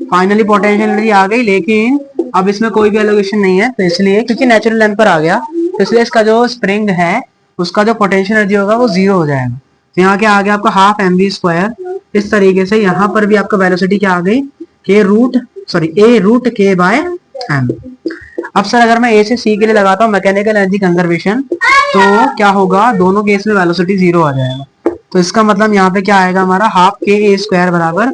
फाइनली पोटेंशियल एनर्जी आ गई, लेकिन अब इसमें कोई भी एलोगेशन नहीं है, तो इसलिए क्योंकि नेचुरल लेंथ पर आ गया, तो इसलिए इसका जो स्प्रिंग है उसका जो पोटेंशियल एनर्जी होगा वो जीरो हो जाएगा। तो यहाँ क्या आ गया आपका हाफ mv स्क्वायर। इस तरीके से यहाँ पर भी आपका वेलोसिटी क्या आ गई, a root k by m। अब सर अगर मैं ए से सी के लिए लगाता हूँ मैकेनिकल एनर्जी कंजर्वेशन, तो क्या होगा, दोनों केस में वेलोसिटी जीरो आ जाएगा। तो इसका मतलब यहाँ पे क्या आएगा हमारा हाफ के ए स्क्वायर बराबर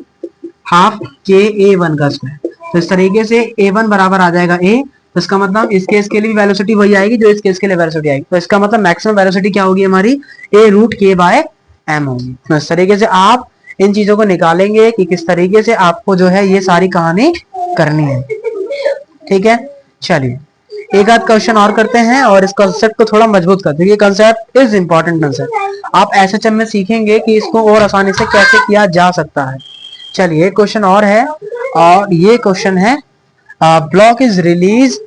हाफ के A1 का स्क्वायर। तो इस तरीके से A1 बराबर आ जाएगा A। तो इसका मतलब इस केस के लिए भी वेलोसिटी वही आएगी जो इस केस के लिए वेलोसिटी आएगी। तो इसका मतलब मैक्सिमम वेलोसिटी क्या होगी हमारी, a root k by m होगी। तो इस तरीके से आप इन चीजों को निकालेंगे कि किस तरीके से आपको जो है ये सारी कहानी करनी है। ठीक है, चलिए एक आध क्वेश्चन और करते हैं और इस कॉन्सेप्ट को थोड़ा मजबूत करते हैं। ये कॉन्सेप्ट इज इंपॉर्टेंट कॉन्सेप्ट, आप एसएचएम में सीखेंगे कि इसको और आसानी से कैसे किया जा सकता है। चलिए एक क्वेश्चन और है, और ये क्वेश्चन है block is release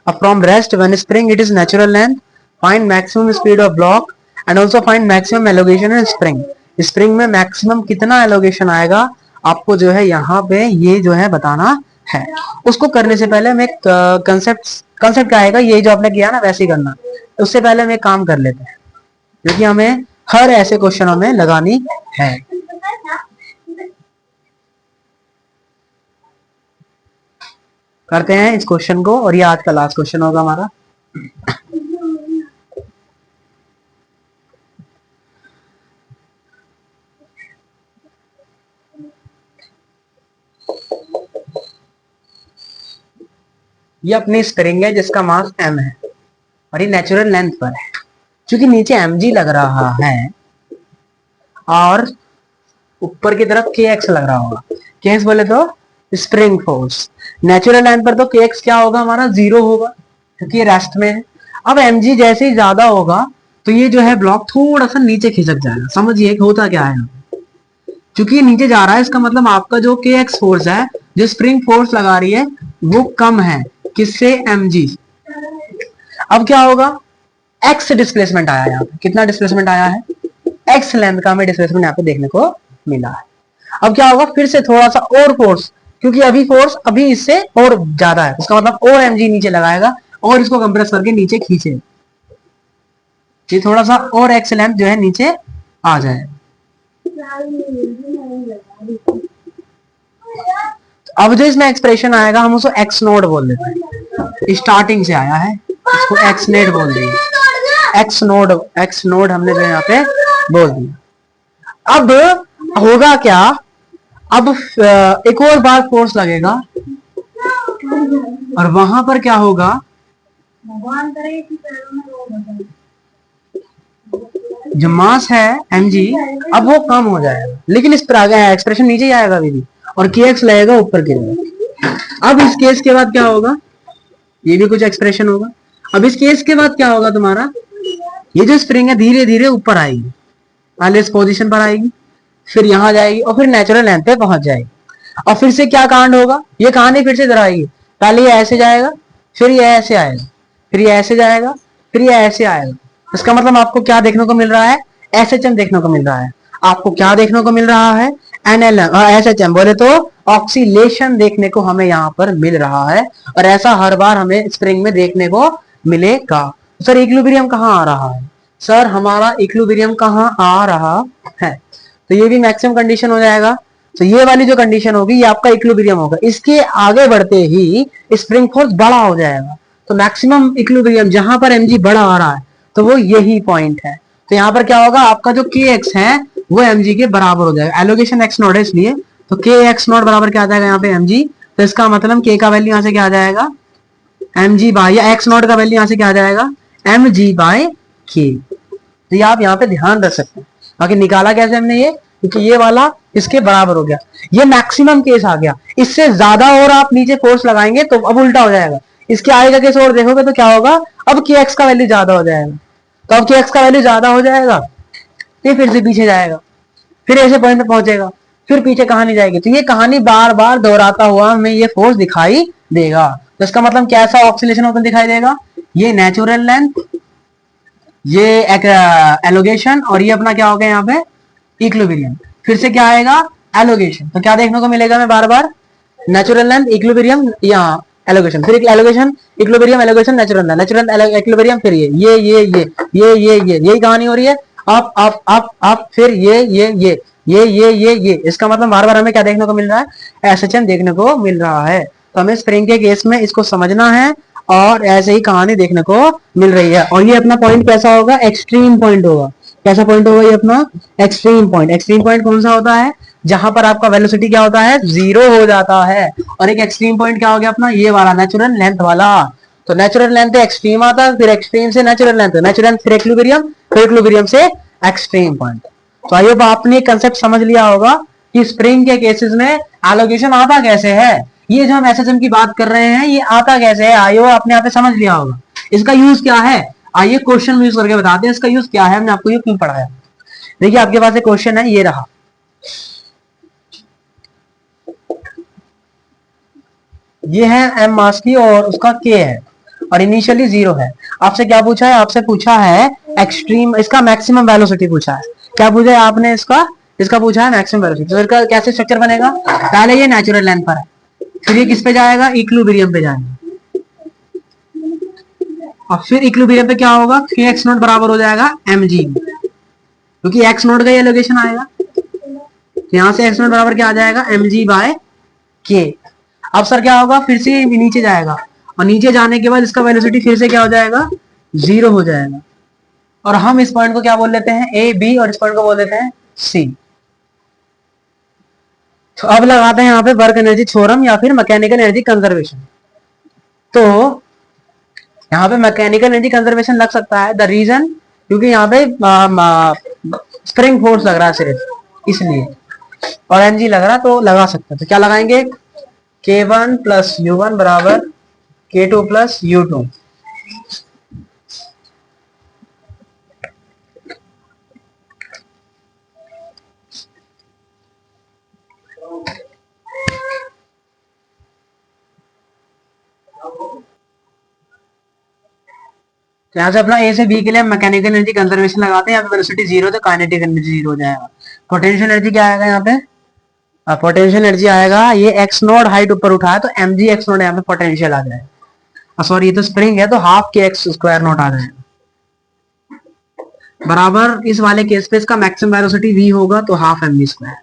from rest when spring it is natural length, find maximum speed of block and also find maximum allocation in spring. Spring में मैक्सिमम कितना एलोगेशन आएगा आपको जो है यहाँ पे ये जो है बताना है। उसको करने से पहले मैं कंसेप्ट क्या आएगा, ये जो आपने किया ना वैसे ही करना। उससे पहले हम एक काम कर लेते हैं जो कि हमें हर ऐसे क्वेश्चनों में लगानी है। करते हैं इस क्वेश्चन को, और ये आज का लास्ट क्वेश्चन होगा हमारा। ये अपनी स्प्रिंग है जिसका मास m है और ये नेचुरल लेंथ पर है। क्योंकि नीचे mg लग रहा है और ऊपर की तरफ kx लग रहा होगा। kx बोले तो स्प्रिंग फोर्स, नेचुरल लेंथ पर तो kx क्या होगा हमारा, जीरो होगा क्योंकि ये रेस्ट में है। अब mg जैसे ही ज्यादा होगा तो ये जो है ब्लॉक थोड़ा सा नीचे खिसक जाएगा। समझिए होता क्या है, क्योंकि ये नीचे जा रहा है इसका मतलब आपका जो kx फोर्स है, जो स्प्रिंग फोर्स लगा रही है वो कम है किससे, mg। अब क्या होगा, x डिस्प्लेसमेंट आया यहाँ पे, कितना डिस्प्लेसमेंट आया है, x लेंथ का हमें डिस्प्लेसमेंट यहाँ पे देखने को मिला है। अब क्या होगा, फिर से थोड़ा सा और फोर्स, क्योंकि अभी फोर्स अभी इससे और ज्यादा है, इसका मतलब और mg नीचे लगाएगा और इसको कंप्रेस करके नीचे खींचे, ये थोड़ा सा और x लेंथ जो है नीचे आ जाए। अब जो इसमें एक्सप्रेशन आएगा हम उसको x नोड बोल देते हैं, स्टार्टिंग से आया है इसको x नेट बोल देंगे, x नोड हमने जो यहाँ पे बोल दिया। अब होगा क्या, अब एक और बार फोर्स लगेगा और वहां पर क्या होगा, जो मास है mg अब वो कम हो जाएगा, लेकिन इस पर आ गया एक्सप्रेशन नीचे ही आएगा अभी भी, और kx लगेगा ऊपर की तरफ। अब इस केस के बाद क्या होगा, ये भी कुछ एक्सप्रेशन होगा। अब इस केस के बाद क्या होगा तुम्हारा, ये जो स्प्रिंग है धीरे धीरे ऊपर आएगी, पहले इस पोजीशन पर आएगी, फिर यहां जाएगी और फिर नेचुरल लेंथ पे पहुंच जाएगी। और फिर से क्या कांड होगा, ये कहानी फिर से इधर आएगी, पहले ये ऐसे जाएगा, फिर ये ऐसे आएगा, फिर ये ऐसे जाएगा, फिर ये ऐसे आएगा। इसका मतलब आपको क्या देखने को मिल रहा है, एसएचएम देखने को मिल रहा है। आपको क्या देखने को मिल रहा है, एनएलएम, एसएचएम बोले तो ऑक्सीलेशन देखने को हमें यहाँ पर मिल रहा है, और ऐसा हर बार हमें स्प्रिंग में देखने को मिलेगा। सर इक्विलिब्रियम कहाँ आ रहा है, सर हमारा इक्विलिब्रियम कहाँ आ रहा है, तो ये भी मैक्सिमम कंडीशन हो जाएगा। तो ये वाली जो कंडीशन होगी ये आपका इक्विलिब्रियम होगा। इसके आगे बढ़ते ही स्प्रिंग फोर्स बड़ा हो जाएगा, तो मैक्सिमम इक्विलिब्रियम जहां पर mg बड़ा आ रहा है तो वो यही पॉइंट है। तो यहाँ पर क्या होगा, आपका जो kx है वो mg के बराबर हो जाएगा। एलोकेशन x नॉट है इसलिए, तो kx नॉट बराबर क्या आ जाएगा यहाँ पे mg। तो इसका मतलब k का वैल्यू यहाँ से क्या आ जाएगा mg बाय, या x नॉट का वैल्यू यहाँ से क्या आ जाएगा mg बाय k। तो ये आप यहाँ पे ध्यान रख सकते हैं। बाकी निकाला कैसे हमने ये, क्योंकि ये वाला इसके बराबर हो गया, ये मैक्सिमम केस आ गया। इससे ज्यादा और आप नीचे फोर्स लगाएंगे तो अब उल्टा हो जाएगा। इसके आगे का केस और देखोगे तो क्या होगा, अब के एक्स का वैल्यू ज्यादा हो जाएगा। तो अब के एक्स का वैल्यू ज्यादा हो जाएगा तो फिर से पीछे जाएगा, फिर ऐसे पॉइंट पे पहुंचेगा, फिर पीछे कहानी जाएगी। तो ये कहानी बार बार दोहराता हुआ हमें ये फोर्स दिखाई देगा। तो इसका मतलब कैसा ऑक्सीलेशन होता दिखाई देगा, ये नेचुरल लेंथ, ये एलोगेशन, और ये अपना क्या हो गया यहाँ पे इक्विलिब्रियम। फिर से क्या आएगा एलोगेशन। तो क्या देखने को मिलेगा मैं बार बार, नेचुरल लेंथ इक्विलिब्रियम, यहाँ एलोगेशन, फिर allocation equilibrium allocation natural length, natural equilibrium, फिर ये यही कहानी हो रही है। अप फिर ये। इसका मतलब बार बार हमें क्या देखने को मिल रहा है, एसएचएम देखने को मिल रहा है। तो हमें स्प्रिंग के केस में इसको समझना है और ऐसे ही कहानी देखने को मिल रही है। और ये अपना पॉइंट कैसा होगा, एक्सट्रीम पॉइंट होगा। कैसा पॉइंट होगा ये अपना एक्सट्रीम पॉइंट। एक्सट्रीम पॉइंट कौन सा होता है, जहां पर आपका वेलोसिटी क्या होता है जीरो हो जाता है। और एक एक्सट्रीम पॉइंट क्या हो गया अपना ये वाला नेचुरल लेंथ वाला। तो नेचुरल लेंथ एक्सट्रीम आता है, फिर एक्सट्रीम से नेचुरल लेंथ, नेचुरल फिर इक्विलिब्रियम, फिर इक्विलिब्रियम से एक्सट्रीम पॉइंट। तो आई होप आपने कंसेप्ट समझ लिया होगा कि स्प्रिंग के केसेस में एलोकेशन आता कैसे है। ये जो हम एसएचएम की बात कर रहे हैं ये आता कैसे है, आइयो आपने यहाँ पे समझ लिया होगा। इसका यूज क्या है, आइए क्वेश्चन में यूज करके बताते हैं इसका यूज क्या है, हमने आपको ये क्यों पढ़ाया। देखिए आपके पास एक क्वेश्चन है, ये रहा, ये है एम मास की और उसका के है और इनिशियली जीरो है। आपसे क्या पूछा है, आपसे पूछा है एक्सट्रीम, इसका मैक्सिमम वेलोसिटी पूछा है। क्या पूछा है आपने, इसका पूछा है मैक्सिमम वेलोसिटी। तो इसका कैसे स्ट्रक्चर बनेगा, पहले ये नेचुरल लेंथ पर है, फिर ये किस पे जाएगा इक्विलिब्रियम पे जाएगा, और फिर इक्विलिब्रियम पे क्या होगा के एक्स नॉट बराबर हो जाएगा mg, क्योंकि एक्स नॉट का ये लोकेशन आएगा। तो यहां से एक्स नॉट बराबर क्या आ जाएगा mg बाय के। अब सर क्या होगा, फिर से नीचे जाएगा और नीचे जाने के बाद इसका वेलोसिटी फिर से क्या हो जाएगा जीरो हो जाएगा। और हम इस पॉइंट को क्या बोल लेते हैं ए बी, और इस पॉइंट को बोल देते हैं सी। तो अब लगाते हैं यहाँ पे वर्क एनर्जी थ्योरम या फिर मैकेनिकल एनर्जी कंजर्वेशन। तो यहाँ पे मैकेनिकल एनर्जी कंजर्वेशन लग सकता है, द रीजन क्योंकि यहाँ पे स्प्रिंग फोर्स लग रहा है सिर्फ इसलिए, और एनजी लग रहा है तो लगा सकते हैं। तो क्या लगाएंगे K1 प्लस U1 बराबर K2 प्लस U2। तो यहाँ से अपना ए से बी के लिए मैकेनिकल एनर्जी कंजर्वेशन लगाते हैं। यहाँ पे वेलोसिटी जीरो तो काइनेटिक एनर्जी जीरो हो जाएगा। पोटेंशियल एनर्जी क्या आएगा यहाँ पे, पोटेंशियल एनर्जी आएगा, ये एक्स नोड हाइट ऊपर उठा है तो mg एक्स नोड यहाँ पे पोटेंशियल आ जाएगा। सॉरी ये तो स्प्रिंग है तो हाफ के एक्स स्क्वायर नोट आ जाएगा बराबर। इस वाले केस पे इसका मैक्सिमम वेलोसिटी v होगा तो हाफ mv स्क्वायर।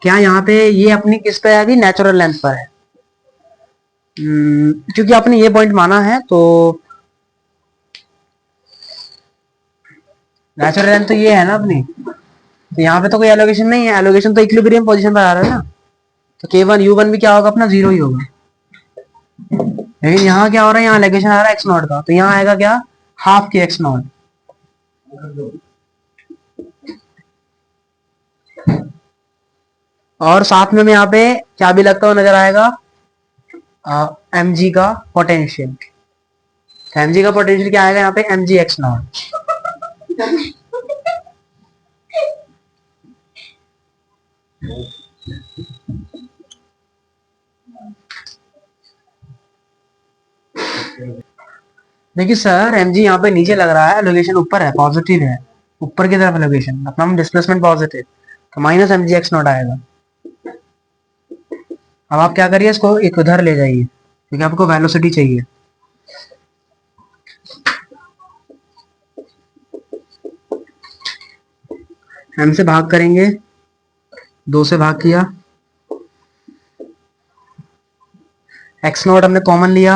क्या यहाँ पे ये अपनी किस पे है, अभी नेचुरल लेंथ पर है, क्योंकि आपने ये पॉइंट माना है तो नेचुरल लेंथ तो ये है ना अपनी। तो यहाँ पे तो कोई एलोकेशन नहीं है, एलोकेशन तो इक्विलिब्रियम पोजीशन पर आ रहा है ना। तो K1 U1 भी क्या होगा अपना जीरो ही होगा। लेकिन यहाँ क्या हो रहा है, यहाँ एलोकेशन आ रहा है एक्स नॉट का, तो यहाँ आएगा क्या हाफ के एक्स नॉट। और साथ में यहाँ पे क्या भी लगता हुआ नजर आएगा mg का पोटेंशियल। mg का पोटेंशियल क्या आएगा यहाँ पे mg एक्स नॉट। देखिए सर mg यहाँ पे नीचे लग रहा है, लोकेशन ऊपर है, पॉजिटिव है, ऊपर की तरफ लोकेशन, अपना हम डिस्प्लेसमेंट पॉजिटिव, तो माइनस mg एक्स नॉट आएगा। अब आप क्या करिए, इसको एक उधर ले जाइए क्योंकि आपको वेलोसिटी चाहिए। m से भाग करेंगे, 2 से भाग किया, x नॉट हमने कॉमन लिया,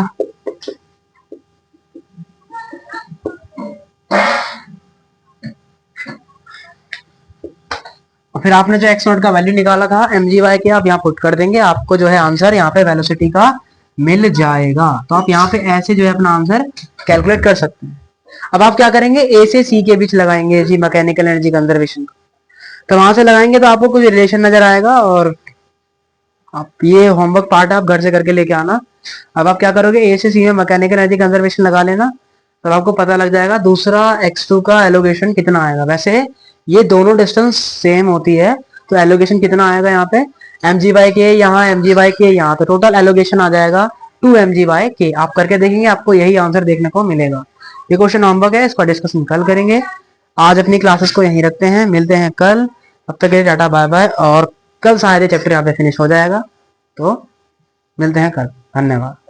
और फिर आपने जो x नॉट का वैल्यू निकाला था mgy के आप यहाँ पुट कर देंगे, आपको जो है आंसर यहाँ पे वेलोसिटी का मिल जाएगा। तो आप यहाँ पे ऐसे जो है अपना आंसर कैलकुलेट कर सकते हैं। अब आप क्या करेंगे, ए से सी के बीच लगाएंगे जी मैकेनिकल एनर्जी कंजर्वेशन, तो वहां से लगाएंगे तो आपको कुछ रिलेशन नजर आएगा। और आप ये होमवर्क पार्ट आप घर से करके लेके आना। अब आप क्या करोगे, ए से सी में मैकेनिकल एनर्जी कंजर्वेशन लगा लेना, तो आपको पता लग जाएगा दूसरा x2 का एलोकेशन कितना आएगा। वैसे ये दोनों डिस्टेंस सेम होती है, तो एलोकेशन कितना आएगा यहाँ पे mg/k, यहाँ mg/k, यहाँ तो टोटल एलोकेशन आ जाएगा 2mg/k। आप करके देखेंगे, आपको यही आंसर देखने को मिलेगा। ये क्वेश्चन होमवर्क है, इसका डिस्कशन कल करेंगे। आज अपनी क्लासेस को यहीं रखते हैं, मिलते हैं कल। अब तक के लिए टाटा बाय बाय, और कल सारे चैप्टर यहाँ पे फिनिश हो जाएगा। तो मिलते हैं कल, धन्यवाद।